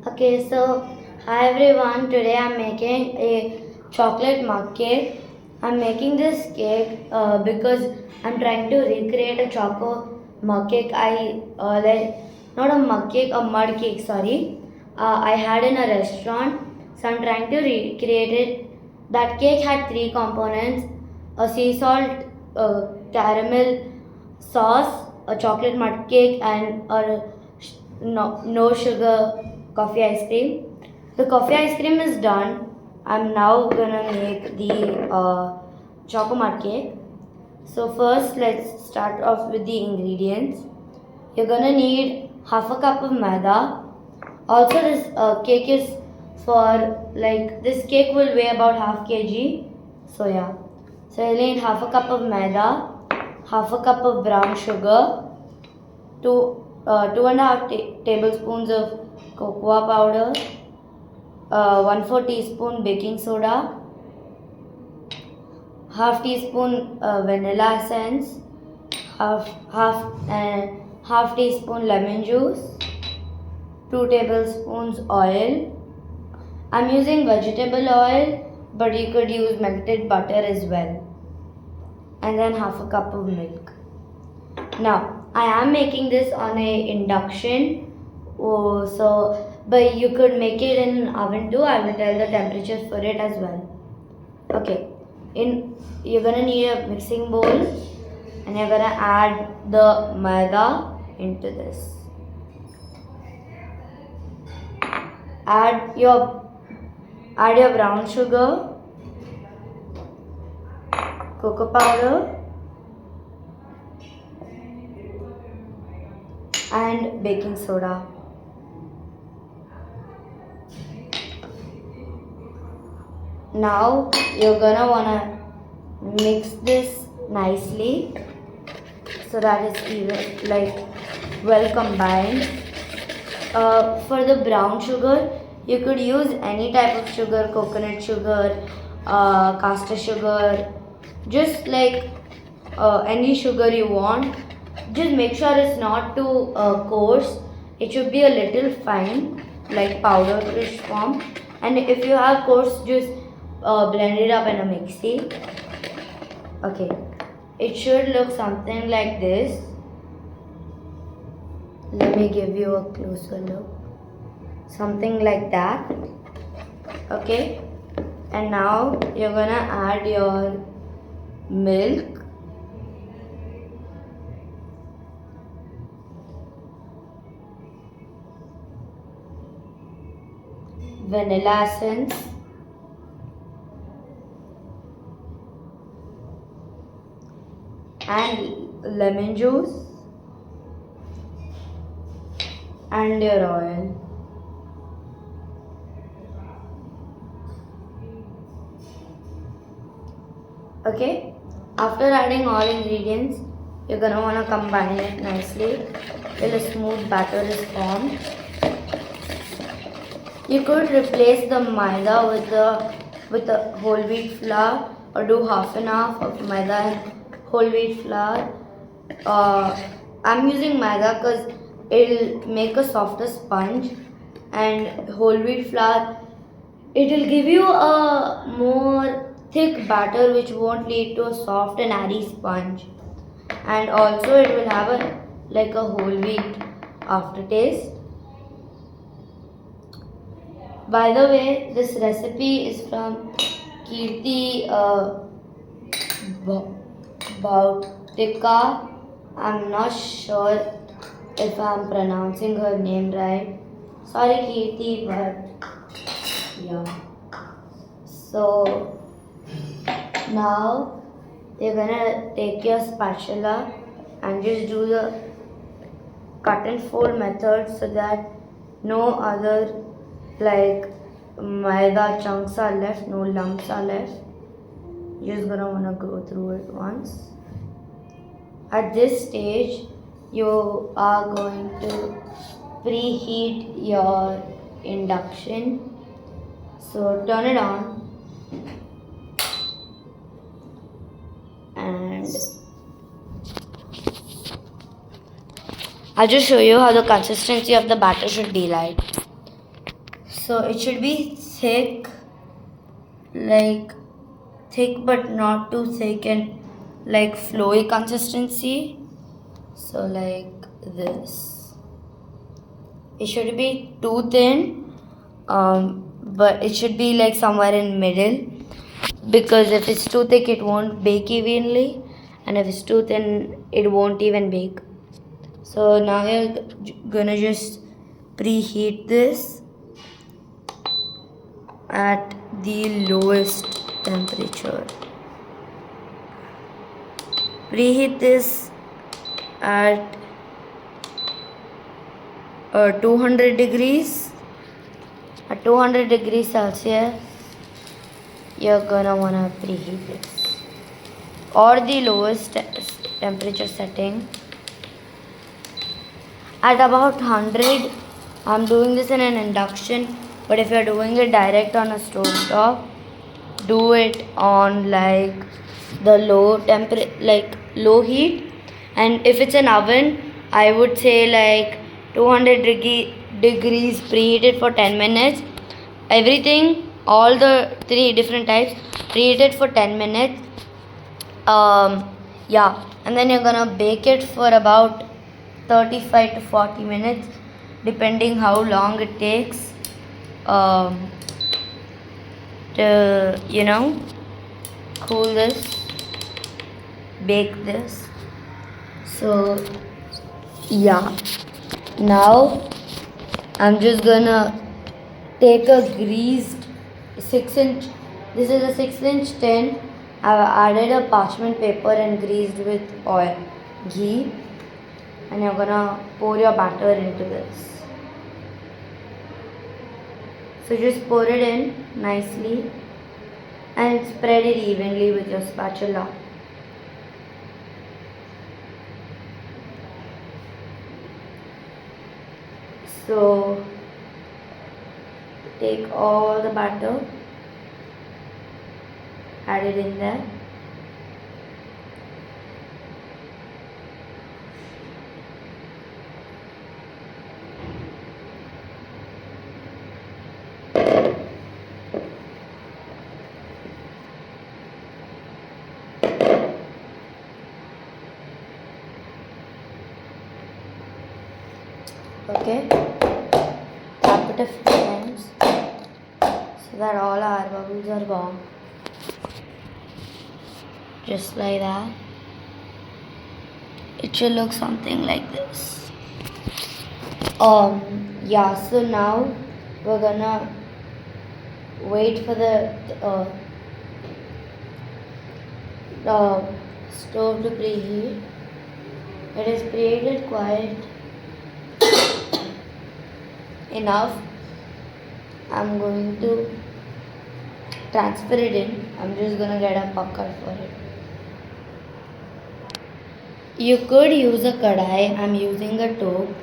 Okay, so hi everyone. Today I'm making a chocolate mug cake. I'm making this cake because I'm trying to recreate a choco mug cake. Not a mug cake, a mud cake. Sorry, I had in a restaurant, so I'm trying to recreate it. That cake had three components: a sea salt, caramel sauce, a chocolate mud cake, and a no sugar coffee ice cream. The coffee ice cream is done. I'm now gonna make the choco mud cake. So first, let's start off with the ingredients. You're gonna need half a cup of maida. Also, this cake is for this cake will weigh about half kg. So yeah, so you'll need half a cup of maida, half a cup of brown sugar, 2.5 tablespoons of cocoa powder, 1/4 teaspoon baking soda, half teaspoon vanilla essence, half teaspoon lemon juice, 2 tablespoons oil. I'm using vegetable oil, but you could use melted butter as well, and then half a cup of milk. Now I am making this on a induction, but you could make it in an oven too. I will tell the temperatures for it as well. Okay, you're gonna need a mixing bowl, and you're gonna add the maida into this. Add your brown sugar, cocoa powder, and baking soda. Now you're gonna wanna mix this nicely so that it's even well combined. For the brown sugar, you could use any type of sugar, coconut sugar, caster sugar, just any sugar you want. Just make sure it's not too coarse. It should be a little fine, like powderish form. And if you have coarse, just blend it up in a mixie. Okay, it should look something like this. Let me give you a closer look. Something like that. Okay, and now you're gonna add your milk, vanilla essence, and lemon juice, and your oil. Okay, after adding all ingredients, you're gonna wanna combine it nicely till a smooth batter is formed. You could replace the maida with the whole wheat flour, or do half and half of maida and whole wheat flour. I'm using maida because it'll make a softer sponge, and whole wheat flour, it will give you a more thick batter which won't lead to a soft and airy sponge, and also it will have a whole wheat aftertaste. By the way, this recipe is from Kirti Bautika. I'm not sure if I'm pronouncing her name right. Sorry, Kirti, but yeah. So now you're gonna take your spatula and just do the cut and fold method so that no other maida chunks are left, no lumps are left. You're just gonna wanna go through it once. At this stage, you are going to preheat your induction. So turn it on, and I'll just show you how the consistency of the batter should be like. So it should be thick, like thick but not too thick, and like flowy consistency. So like this. It should be too thin, but it should be like somewhere in middle, because if it's too thick it won't bake evenly, and if it's too thin it won't even bake. So now you're gonna just preheat this at the lowest temperature. Preheat this at 200 degrees. At 200 degrees Celsius, you're gonna wanna preheat this, or the lowest temperature setting at about 100. I'm doing this in an induction, but if you're doing it direct on a stove top, do it on like the low temperature, like low heat. And if it's an oven, I would say like 200 degrees preheated for 10 minutes. Everything, all the three different types, preheated for 10 minutes. Yeah, and then you're gonna bake it for about 35 to 40 minutes, depending how long it takes to cool this, bake this. So yeah, now I'm just gonna take a greased 6-inch. This is a 6-inch tin. I've added a parchment paper and greased with oil, ghee, and you're gonna pour your batter into this. So just pour it in nicely and spread it evenly with your spatula. So take all the batter, add it in there. Okay, tap it a few times so that all our bubbles are gone. Just like that. It should look something like this. Yeah, so now we're gonna wait for the stove to preheat. It is preheated quite enough. I'm going to transfer it in. I'm just gonna get a pucker for it. You could use a kadai. I'm using a tope,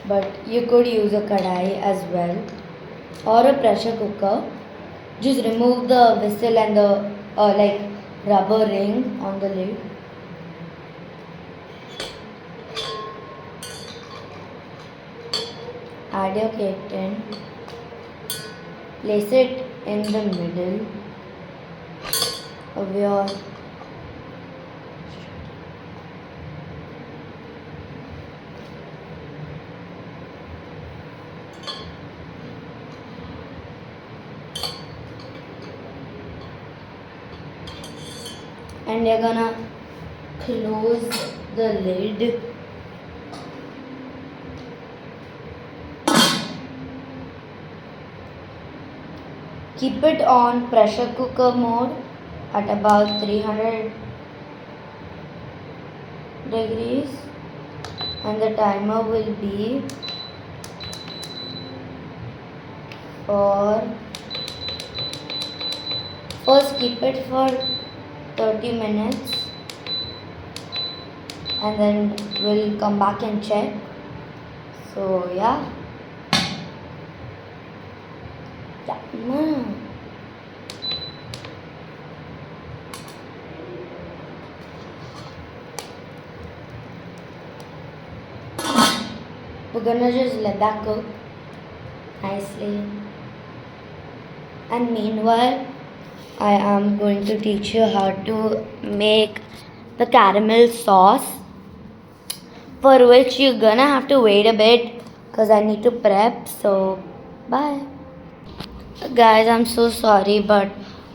but you could use a kadai as well, or a pressure cooker. Just remove the whistle and the like rubber ring on the lid. Add your cake tin. Place it in the middle of your and you're gonna close the lid. Keep it on pressure cooker mode at about 300 degrees, and the timer will be for first keep it for 30 minutes and then we'll come back and check. So yeah. We're gonna just let that cook nicely. And meanwhile, I am going to teach you how to make the caramel sauce, for which you're gonna have to wait a bit because I need to prep. So, bye. Guys, I'm so sorry, but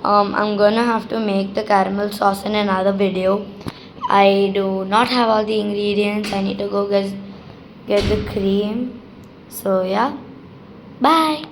I'm gonna have to make the caramel sauce in another video. I do not have all the ingredients. I need to go get the cream. So, yeah, bye.